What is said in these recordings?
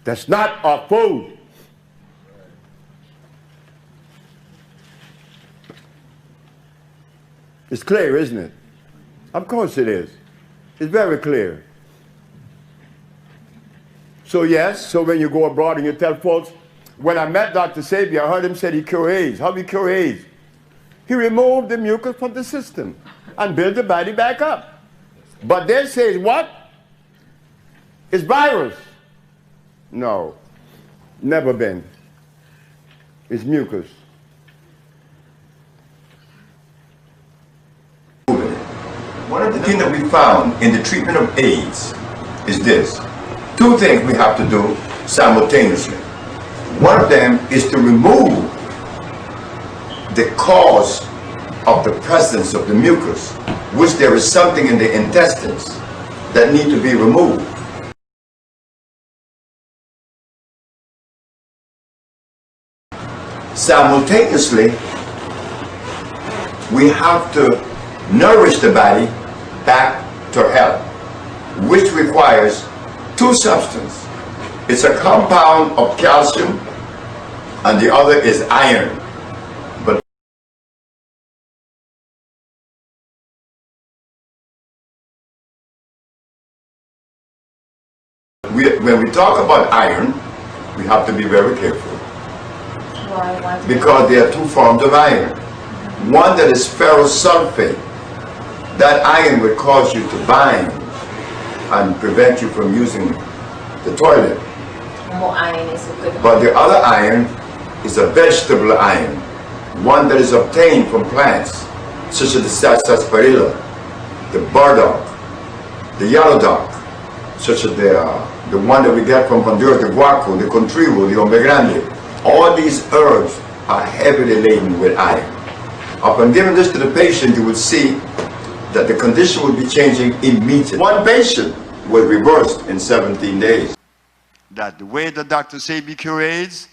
That's not our food. It's clear, isn't it? Of course it is. It's very clear. So yes, so when you go abroad and you tell folks, when I met Dr. Sebi, I heard him say he cure AIDS. How did he cure AIDS? He removed the mucus from the system and built the body back up. But they say what? It's virus. No, never been. It's mucus. One of the things that we found in the treatment of AIDS is this. Two things we have to do simultaneously. One of them is to remove the cause of the presence of the mucus, which there is something in the intestines that need to be removed. Simultaneously, we have to nourish the body back to health, which requires two substances. It's a compound of calcium and the other is iron. But when we talk about iron, we have to be very careful. Why? Because there are two forms of iron. One that is ferrosulfate. That iron would cause you to bind and prevent you from using the toilet. More iron is a good one. But the other iron is a vegetable iron, one that is obtained from plants, such as the sarsaparilla, the burdock, the yellow dock, such as the one that we get from Honduras, the guaco, the contribu, the hombre grande. All these herbs are heavily laden with iron. Upon giving this to the patient, you will see that the condition will be changing immediately. One patient was reversed in 17 days. That the way that Dr. Sebi cures AIDS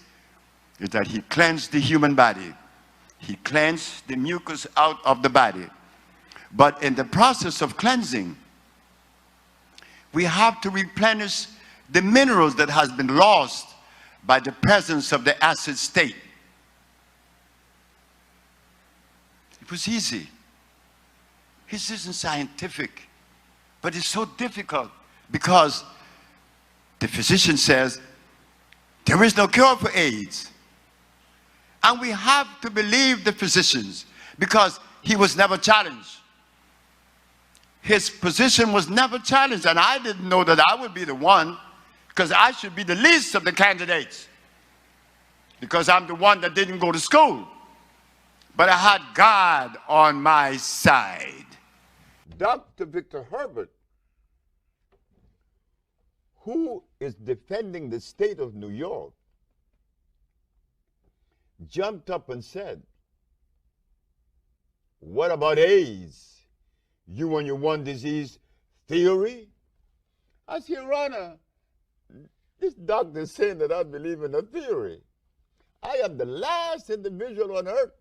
is that he cleansed the human body. He cleansed the mucus out of the body. But in the process of cleansing, we have to replenish the minerals that has been lost by the presence of the acid state. It was easy. This isn't scientific, but it's so difficult because the physician says there is no cure for AIDS. And we have to believe the physicians because he was never challenged. His position was never challenged, and I didn't know that I would be the one because I should be the least of the candidates because I'm the one that didn't go to school. But I had God on my side. Dr. Victor Herbert, who is defending the state of New York, jumped up and said, what about AIDS? You and your one disease theory? I said, Your Honor, this doctor is saying that I believe in a theory. I am the last individual on earth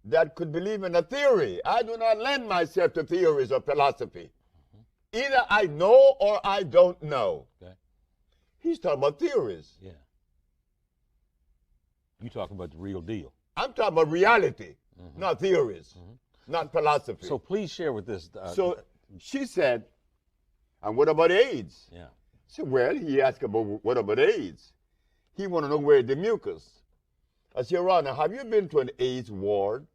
that could believe in a theory. I do not lend myself to theories or philosophy. Either I know or I don't know. Okay. He's talking about theories. Yeah. You talking about the real deal. I'm talking about reality, not theories, not philosophy. So please share with this. So she said, and what about AIDS? Yeah. So, well, he asked about what about AIDS? He want to know where the mucus. I said, Your Honor, have you been to an AIDS ward?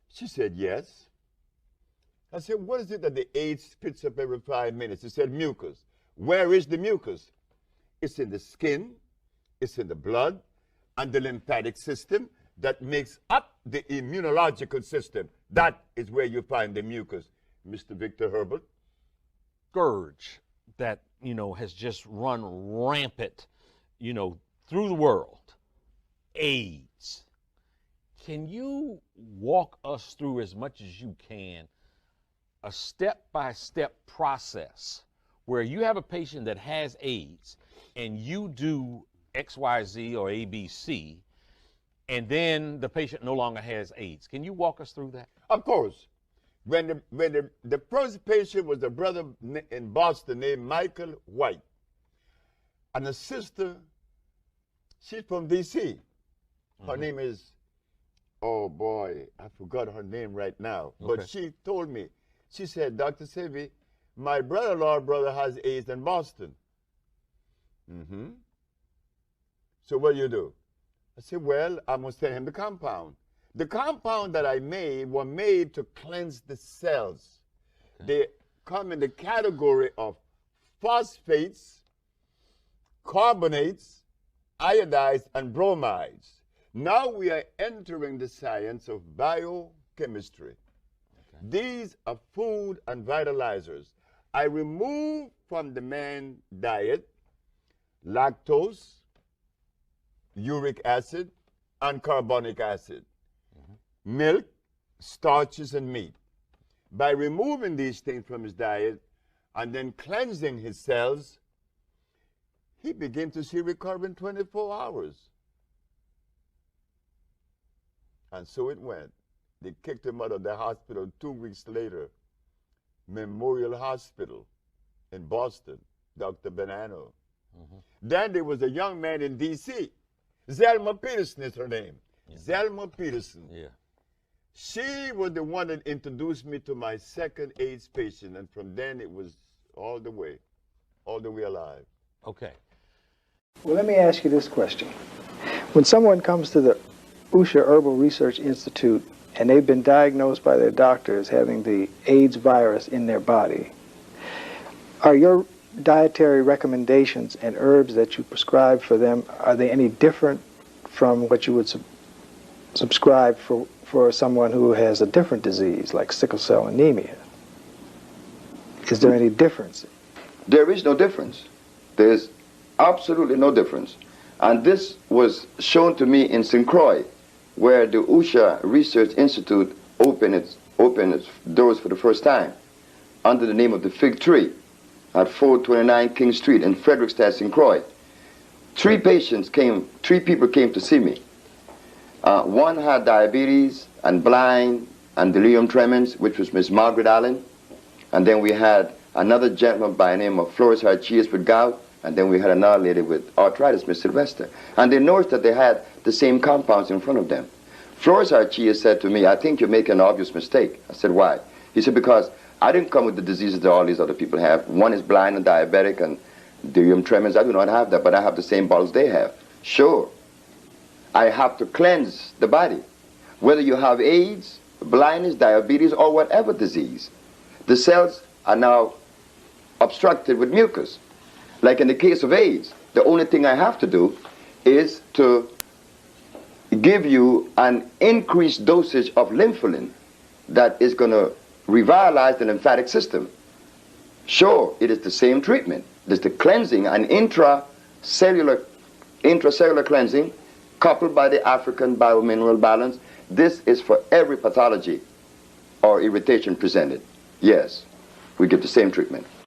She said, yes. I said, what is it that the AIDS spits up every 5 minutes? She said, mucus. Where is the mucus? It's in the skin, it's in the blood, and the lymphatic system that makes up the immunological system. That is where you find the mucus, Mr. Victor Herbert. Scourge that, has just run rampant, through the world. AIDS. Can you walk us through as much as you can a step-by-step process where you have a patient that has AIDS and you do XYZ or ABC and then the patient no longer has AIDS? Can you walk us through that? Of course. When the first patient was a brother in Boston named Michael White. and a sister, she's from D.C. Her name is, oh boy, I forgot her name right now. But she told me, she said, Dr. Sebi, my brother has AIDS in Boston. So what do you do? I said, well, I'm going to send him the compound. The compound that I made were made to cleanse the cells. They come in the category of phosphates, carbonates, iodides, and bromides. Now we are entering the science of biochemistry. These are food and vitalizers. I remove from the man diet lactose, uric acid, and carbonic acid, milk, starches, and meat. By removing these things from his diet and then cleansing his cells, he began to see recovery in 24 hours. And so it went. They kicked him out of the hospital 2 weeks later. Memorial Hospital in Boston, Dr. Bonanno. Then there was a young man in D.C. Zelma Peterson is her name. Zelma Peterson. She was the one that introduced me to my second AIDS patient, and from then it was all the way alive. Okay. Well, let me ask you this question. When someone comes to the Usha Herbal Research Institute and they've been diagnosed by their doctor as having the AIDS virus in their body, are your dietary recommendations and herbs that you prescribe for them, are they any different from what you would subscribe for someone who has a different disease like sickle cell anemia? Is there any difference? There is no difference. There's absolutely no difference. And this was shown to me in St. Croix, where the Usha Research Institute opened its doors for the first time under the name of the Fig Tree at 429 King Street in Frederickstad, St. Croix. Three people came to see me. One had diabetes and blind and delirium tremens, which was Miss Margaret Allen. And then we had another gentleman by the name of Flores Archias with gout. And then we had another lady with arthritis, Miss Sylvester. And they noticed that they had the same compounds in front of them. Flores Archias said to me, I think you're making an obvious mistake. I said, why? He said, because I didn't come with the diseases that all these other people have. One is blind and diabetic and delirium tremens. I do not have that, but I have the same bottles they have. Sure, I have to cleanse the body. Whether you have AIDS, blindness, diabetes, or whatever disease, the cells are now obstructed with mucus. Like in the case of AIDS, the only thing I have to do is to give you an increased dosage of lympholine that is going to revitalize the lymphatic system. Sure, it is the same treatment. There's the cleansing and intracellular cleansing coupled by the African biomineral balance. This is for every pathology or irritation presented. Yes, we give the same treatment.